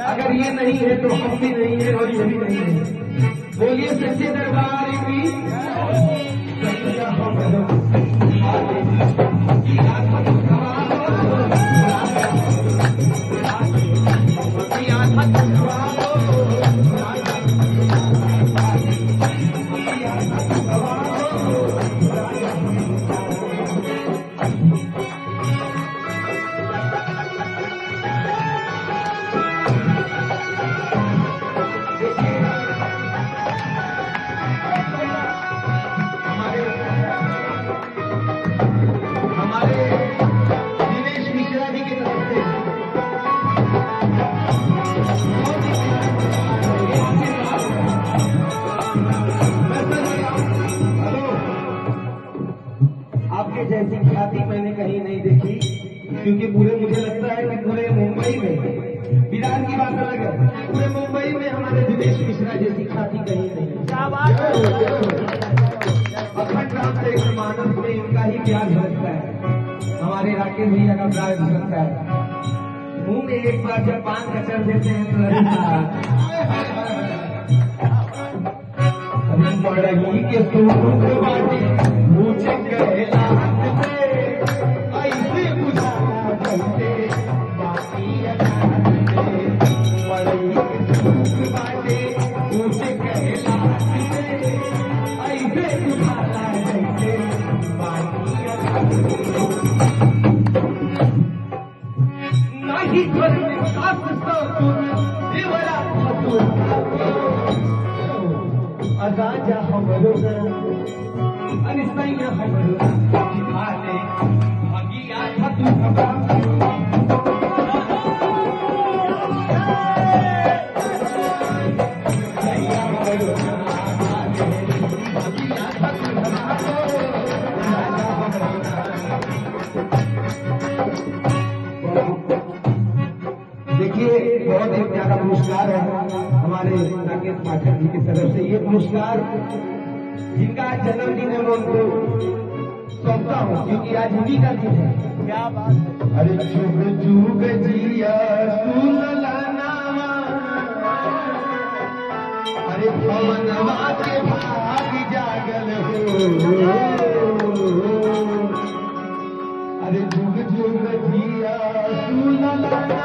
अगर ये नहीं है तो हम भी नहीं है और ये भी नहीं है। बोलिए सच्चे दरबार की। आपके जैसी ख्याति मैंने कहीं नहीं देखी, क्योंकि पूरे मुझे लगता है कि पूरे मुंबई में, बिहार की बात अलग है, पूरे मुंबई में हमारे दिनेश मिश्रा जैसी ख्याति कहीं नहीं। क्या बात है। अखंड राम से एक मानव में इनका ही प्यार झलकता है। हमारे राकेश भैया का प्यार झलकता है। मुंह में एक बार जब पान कचर देते हैं तो पड़गी के सूख बाटे ऊंचे कैलाश से ऐसे बुझाना चलते बाकी अकाश से। पड़गी के सूख बाटे ऊंचे कैलाश से ऐसे बुझाना चलते बाकी अकाश से। नहीं घर में सास ससुर देवरा राजा हमरो अनिसैया हमरो दिखाले भगिया छतु खबा। देखिए बहुत एक प्यारा पुरस्कार है हमारे राकेश पाठक जी की तरफ से। ये पुरस्कार जिनका जन्मदिन है मैं उनको सौंपता हूँ, क्योंकि आज उन्हीं का दिन है। क्या बात है। अरे जुग जुग जिया सुललाना, अरे भवनवा के भाग जागल हो। अरे जुग जुग जिया सुललाना